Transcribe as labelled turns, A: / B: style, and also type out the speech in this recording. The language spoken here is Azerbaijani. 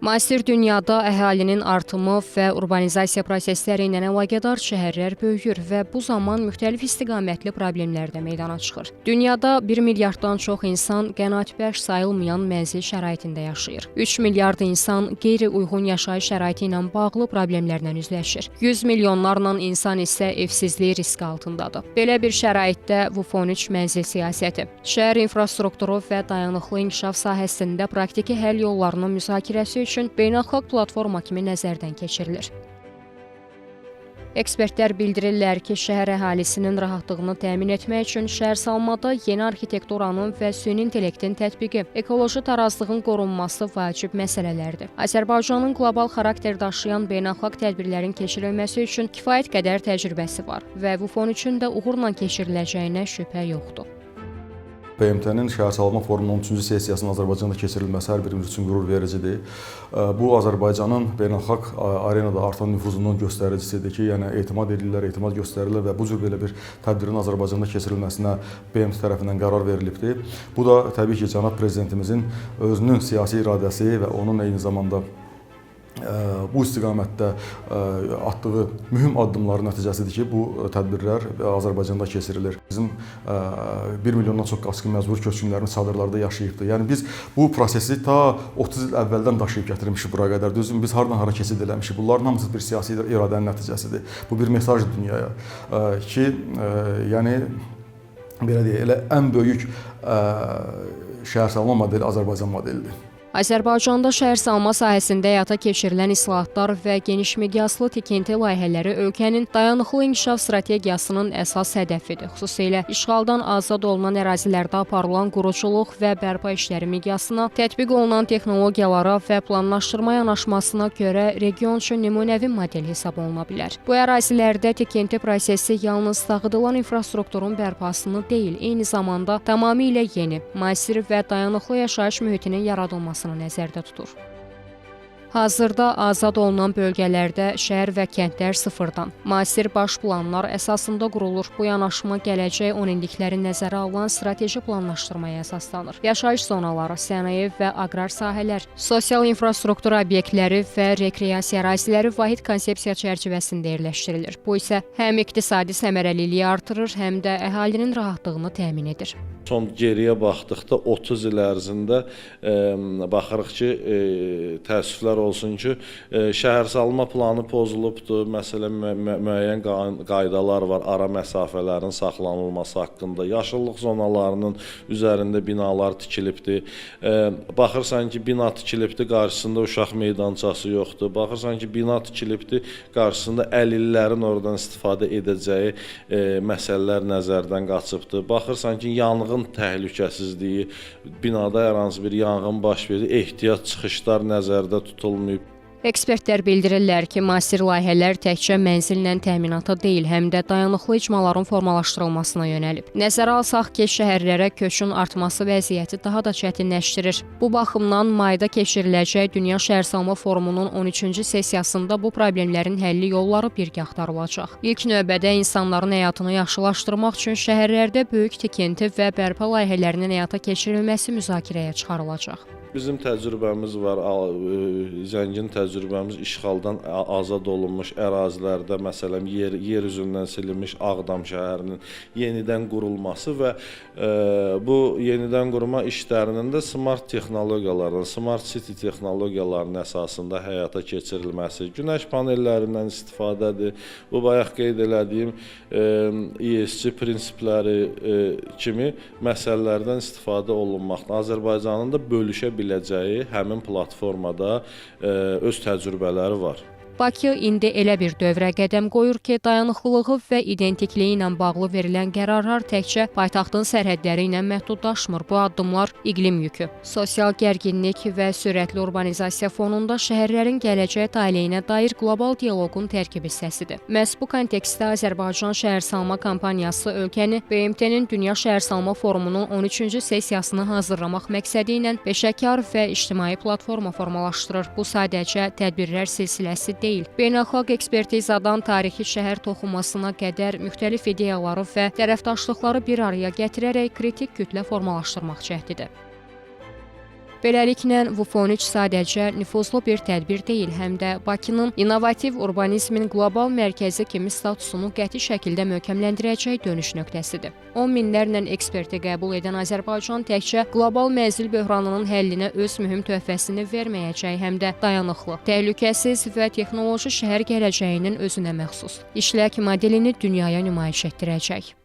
A: Müasir dünyada əhalinin artımı və urbanizasiya prosesləri ilə əlaqədar şəhərlər böyüyür və bu zaman müxtəlif istiqamətli problemlər də meydana çıxır. Dünyada 1 milyarddan çox insan qənaətbəxş sayılmayan mənzil şəraitində yaşayır. 3 milyard insan qeyri-uyğun yaşayış şəraiti ilə bağlı problemlərlə üzləşir. 100 milyonlarla insan isə evsizlik riski altındadır. Belə bir şəraitdə VUFON3 mənzil siyasəti, şəhər infrastrukturu və dayanıqlı inkişaf sahəsində praktiki həll yollarının müzakirəsi üçün beynəlxalq platforma kimi nəzərdən keçirilir. Ekspertlər bildirirlər ki, şəhər əhalisinin rahatlığını təmin etmək üçün şəhərsalmada yeni arxitekturanın və süni intellektin tətbiqi, ekoloji tarazlığın qorunması vacib məsələlərdir. Azərbaycanın qlobal xarakter daşıyan beynəlxalq tədbirlərin keçirilməsi üçün kifayət qədər təcrübəsi var və VUFON3-ün də uğurla keçiriləcəyinə şübhə yoxdur.
B: BMT-nin Şəhərsalma Forumunun 13-cü sessiyasının Azərbaycanda keçirilməsi hər birimiz üçün qürur vericidir. Bu, Azərbaycanın beynəlxalq arenada artan nüfuzunun göstəricisidir ki, yəni etimad edirlər, etimad göstərirlər və bu cür belə bir tədbirin Azərbaycanda keçirilməsinə BMT tərəfindən qərar verilibdir. Bu da təbii ki, cənab prezidentimizin özünün siyasi iradəsi və onun eyni zamanda bu istiqamətdə atdığı mühüm addımların nəticəsidir ki, bu tədbirlər Azərbaycanda keçirilir. Bizim 1 milyondan çox qaçqın məcburi köçkünlərimiz çadırlarda yaşayıbdır. Yəni biz bu prosesi ta 30 il əvvəldən daşıyıb gətirmişik bura qədər. Düzdür, biz hardan hara keçid eləmişik. Bunların hamısı bir siyasi iradənin nəticəsidir. Bu bir mesajdır dünyaya ki, yəni belə deyək, elə ən böyük şəhərsalma modeli Azərbaycan modelidir.
A: Azərbaycanda şəhərsalma sahəsində həyata keçirilən islahatlar və geniş miqyaslı tikinti layihələri ölkənin dayanıqlı inkişaf strategiyasının əsas hədəfidir. Xüsusilə işğaldan azad olunan ərazilərdə aparılan quruculuq və bərpa işləri miqyasına, tətbiq olunan texnologiyalara və planlaşdırma yanaşmasına görə region üçün nümunəvi model hesab oluna bilər. Bu ərazilərdə tikinti prosesi yalnız dağıdılan infrastrukturun bərpasını deyil, eyni zamanda tamamilə yeni, müasir və dayanıqlı yaşayış mühitinin yaradılması nəzərdə tutur. Hazırda azad olunan bölgələrdə şəhər və kəndlər sıfırdan, müasir baş planlar əsasında qurulur. Bu yanaşma gələcək 10 illikləri nəzərə alan strateji planlaşdırmaya əsaslanır. Yaşayış zonaları, sənaye və aqrar sahələr, sosial infrastruktur obyektləri və rekreasiya əraziləri vahid konsepsiya çərçivəsində yerləşdirilir. Bu isə həm iqtisadi səmərəliliyi artırır, həm də əhalinin rahatlığını təmin edir.
C: Son geriyə baxdıqda 30 il ərzində baxırıq ki, təəssüflər olsun ki, şəhərsalma planı pozulubdur. Məsələn, müəyyən qaydalar var, ara məsafələrin saxlanılması haqqında. Yaşıllıq zonalarının üzərində binalar tikilibdir. Baxırsan ki, bina tikilibdir, qarşısında uşaq meydançası yoxdur. Baxırsan ki, bina tikilibdir, qarşısında əlillərin oradan istifadə edəcəyi məsələlər nəzərdən qaçıbdır. Baxırsan ki, yanğın təhlükəsizliyi, binada hər hansı bir yanğın baş verir, ehtiyat çıxışlar nəzərdə tutulmayıb.
A: Ekspertlər bildirirlər ki, müasir layihələr təkcə mənzillə təminata deyil, həm də dayanıqlı icmaların formalaşdırılmasına yönəlib. Nəzərə alsaq ki, şəhərlərə köçün artması vəziyyəti daha da çətinləşdirir. Bu baxımdan mayda keçiriləcək Dünya Şəhərsalma Forumunun 13-cü sessiyasında bu problemlərin həlli yolları birgə axtarılacaq. İlk növbədə insanların həyatını yaxşılaşdırmaq üçün şəhərlərdə böyük tikinti və bərpa layihələrinin həyata keçirilməsi müzakirəyə çıxarılacaq.
C: Bizim təcrübəmiz var, zəngin təcrübəmiz işğaldan azad olunmuş ərazilərdə, məsələn, yer üzündən silinmiş Ağdam şəhərinin yenidən qurulması və bu yenidən qurma işlərinin də smart texnologiyaların, smart city texnologiyalarının əsasında həyata keçirilməsi, günəş panellərindən istifadədir. Bu, bayaq qeyd elədiyim ESG prinsipləri kimi məsələlərdən istifadə olunmaqda. Azərbaycanın da bölüşə biləcəyi həmin platformada öz təcrübələri var.
A: Bakı indi elə bir dövrə qədəm qoyur ki, dayanıqlılığı və identikliyi ilə bağlı verilən qərarlar təkcə paytaxtın sərhədləri ilə məhdudlaşmır. Bu addımlar iqlim yükü, sosial gərginlik və sürətli urbanizasiya fonunda şəhərlərin gələcək taleyinə dair qlobal dialoqun tərkib hissəsidir. Məhz bu kontekstdə Azərbaycan Şəhərsalma Kampaniyası ölkəni BMT-nin Dünya Şəhərsalma Forumunun 13-cü sessiyasını hazırlamaq məqsədi ilə peşəkar və ictimai platforma formalaşdırır. Bu sadəcə tədbirlər silsiləsi deyil. Beynəlxalq ekspertizadan tarixi şəhər toxumasına qədər müxtəlif ideyaları və tərəfdaşlıqları bir araya gətirərək kritik kütlə formalaşdırmaq cəhdidir. Beləliklə, VUFON 3 sadəcə nüfuzlu bir tədbir deyil, həm də Bakının innovativ urbanizmin qlobal mərkəzi kimi statusunu qəti şəkildə möhkəmləndirəcək dönüş nöqtəsidir. 10 minlərlə eksperti qəbul edən Azərbaycan təkcə qlobal mənzil böhranının həllinə öz mühüm töhfəsini verməyəcək, həm də dayanıqlı, təhlükəsiz və texnoloji şəhər gələcəyinin özünə məxsus işlək modelini dünyaya nümayiş etdirəcək.